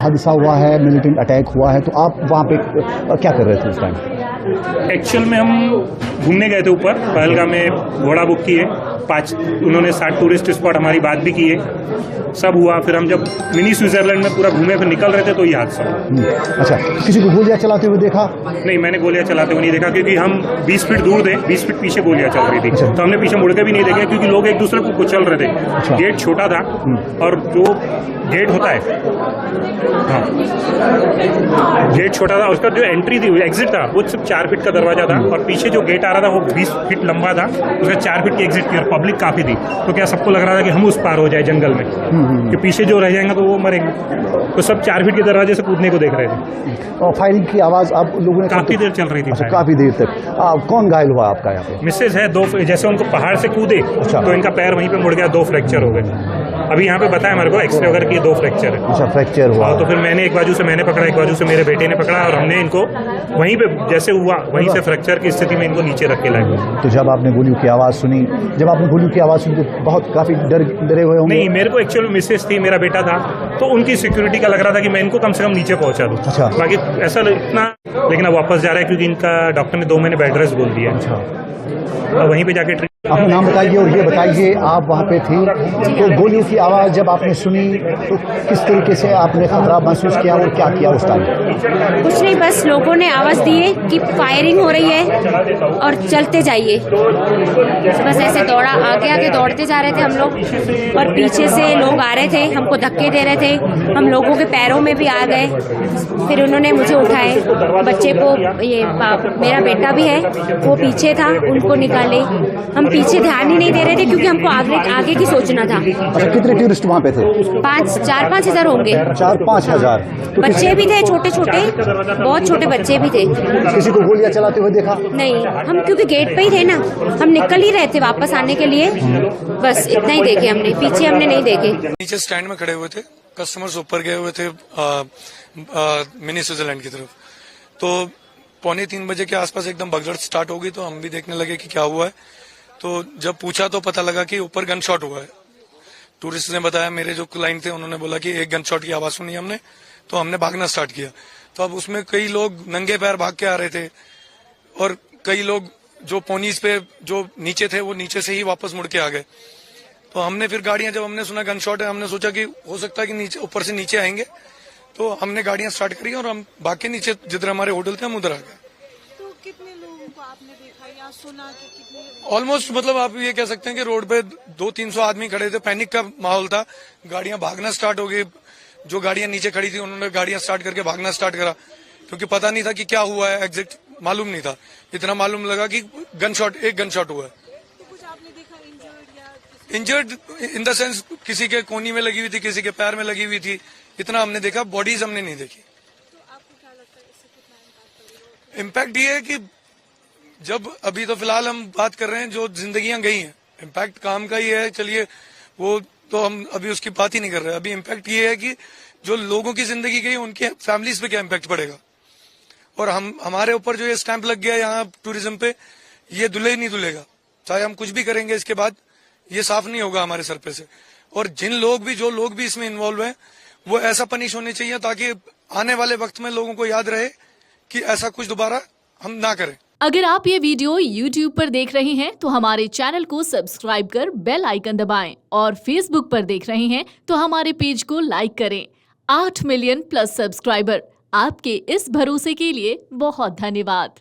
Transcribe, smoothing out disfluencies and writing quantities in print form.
हादसा हुआ है, मिलिटेंट अटैक हुआ है, तो आप वहाँ पे क्या कर रहे थे उस टाइम? एक्चुअल में हम घूमने गए थे ऊपर पहलगाम में, घोड़ा बुक किए 5, उन्होंने 60 टूरिस्ट स्पॉट हमारी बात भी की है, सब हुआ। फिर हम जब मिनी स्विट्जरलैंड में पूरा घूमे फिर निकल रहे थे तो ये हादसा हुआ। अच्छा, किसी को गोलियां चलाते हुए देखा? नहीं, मैंने गोलियां चलाते हुए नहीं देखा, क्योंकि हम 20 फीट दूर थे, 20 फीट पीछे गोलियां चल रही थी। अच्छा। तो हमने पीछे मुड़ के भी नहीं देखे, क्योंकि लोग एक दूसरे को कुचल रहे थे। अच्छा। गेट छोटा था और जो गेट होता है, हाँ, गेट छोटा था, उसका जो एंट्री थी, एग्जिट था, वो सिर्फ 4 फीट का दरवाजा था, और पीछे जो गेट आ रहा था वो 20 फीट लंबा था, उसका 4 फीट की एग्जिट थी और पब्लिक काफी थी। तो क्या सबको लग रहा था कि हम उस पार हो जाए जंगल में, कि पीछे जो रह जाएंगे तो वो मरेंगे, तो सब 4 फीट के दरवाजे से कूदने को देख रहे थे। और फायरिंग की आवाज आप लोगों ने काफी देर चल रही थी। अच्छा, काफी देर तक। कौन घायल हुआ आपका यहाँ पे? मिसेज है, 2, जैसे उनको पहाड़ से कूदे अच्छा। तो इनका पैर वहीं पे मुड़ गया, 2 फ्रैक्चर हो गए। अभी यहाँ पे बताया हमारे को एक्सरे वगैरह की 2 फ्रैक्चर है। अच्छा, फ्रैक्चर हुआ। तो फिर मैंने एक बाजू से मैंने पकड़ा, एक बाजू से मेरे बेटे ने पकड़ा, और हमने इनको वहीं पे जैसे हुआ वहीं से फ्रैक्चर की स्थिति में इनको नीचे रख के लाए। तो जब आपने गोलियों की आवाज सुनी, तो बहुत काफी डरे हुए होंगे? नहीं, मेरे को एक्चुअली मिसेज थी, मेरा बेटा था, तो उनकी सिक्योरिटी का लग रहा था कि मैं इनको कम से कम नीचे पहुंचा दूं। अच्छा। बाकी ऐसा इतना, लेकिन अब वापस जा रहा है क्योंकि इनका डॉक्टर ने 2 महीने बेड रेस्ट बोल दिया। अच्छा, और वहीं पे जाके अपना नाम बताइए और ये बताइए आप वहाँ पे थी तो गोलियों की आवाज़ जब आपने सुनी तो किस तरीके से आपने खतरा महसूस किया और क्या किया उस टाइम? कुछ नहीं, बस लोगों ने आवाज़ दी है कि फायरिंग हो रही है और चलते जाइए, बस ऐसे दौड़ा, आगे आगे दौड़ते जा रहे थे हम लोग, और पीछे से लोग आ रहे थे, हमको धक्के दे रहे थे, हम लोगों के पैरों में भी आ गए। फिर उन्होंने मुझे उठाए, बच्चे को, ये मेरा बेटा भी है वो पीछे था, उनको निकाले। हम पीछे ध्यान ही नहीं दे रहे थे क्योंकि हमको आगे की सोचना था। अच्छा, कितने टूरिस्ट वहाँ पे थे? 4-5 हज़ार होंगे। 4-5 हजार बच्चे भी थे, छोटे छोटे, बहुत छोटे बच्चे भी थे। किसी को गोलियां चलाते हुए देखा? नहीं, हम क्योंकि गेट पे ही थे ना, हम निकल ही रहे थे वापस आने के लिए, बस इतना ही देखे हमने, पीछे हमने नहीं देखे। नीचे स्टैंड में खड़े हुए थे, कस्टमर्स ऊपर गए हुए थे मिनी स्विट्जरलैंड की तरफ। तो 2:45 बजे के आसपास एकदम भगदड़ स्टार्ट हो गई, तो हम भी देखने लगे कि क्या हुआ है। तो जब पूछा तो पता लगा कि ऊपर गन शॉट हुआ है। टूरिस्ट ने बताया, मेरे जो क्लाइंट थे उन्होंने बोला कि एक गन शॉट की आवाज सुनी हमने, तो हमने भागना स्टार्ट किया। तो अब उसमें कई लोग नंगे पैर भाग के आ रहे थे, और कई लोग जो पोनीज पे जो नीचे थे वो नीचे से ही वापस मुड़ के आ गए। तो हमने फिर गाड़ियां, जब हमने सुना गन शॉट है, हमने सोचा कि हो सकता है कि नीचे ऊपर से नीचे आएंगे, तो हमने गाड़ियां स्टार्ट करी और हम भाग के नीचे जिधर हमारे होटल थे हम उधर आ गए। तो कितने लोगों को आपने देखा या सुना कि कितने? ऑलमोस्ट, मतलब आप ये कह सकते हैं कि रोड पे 200-300 आदमी खड़े थे, पैनिक का माहौल था, गाड़ियां भागना स्टार्ट हो गई। जो गाड़ियां नीचे खड़ी थी उन्होंने गाड़ियां स्टार्ट करके भागना स्टार्ट करा, क्योंकि पता नहीं था कि क्या हुआ है, एग्जैक्ट मालूम नहीं था। इतना मालूम लगा कि एक गन शॉट हुआ है। तो कुछ आपने देखा इंजर्ड या इंजर्ड इन द सेंस, किसी के कोनी में लगी हुई थी, किसी के पैर में लगी हुई थी, इतना हमने देखा, बॉडीज हमने नहीं देखी। तो आपको क्या लगता है इससे कितना इम्पैक्ट ये है कि जब अभी तो फिलहाल हम बात कर रहे हैं जो जिंदगियां गई हैं, इम्पैक्ट काम का ही है, चलिए वो तो हम अभी उसकी बात ही नहीं कर रहे। अभी इम्पैक्ट ये है कि जो लोगों की जिंदगी गई उनके फैमिलीज पे क्या इम्पैक्ट पड़ेगा, और हमारे ऊपर जो ये स्टैंप लग गया यहाँ टूरिज्म पे, ये धुले ही नहीं धुलेगा, चाहे हम कुछ भी करेंगे इसके बाद ये साफ नहीं होगा हमारे सर पे से। और जो लोग भी इसमें इन्वॉल्व हैं वो ऐसा पनिश होने चाहिए ताकि आने वाले वक्त में लोगों को याद रहे कि ऐसा कुछ दोबारा हम ना करें। अगर आप ये वीडियो YouTube पर देख रहे हैं तो हमारे चैनल को सब्सक्राइब कर बेल आइकन दबाएं, और Facebook पर देख रहे हैं तो हमारे पेज को लाइक करें। 8 मिलियन प्लस सब्सक्राइबर, आपके इस भरोसे के लिए बहुत धन्यवाद।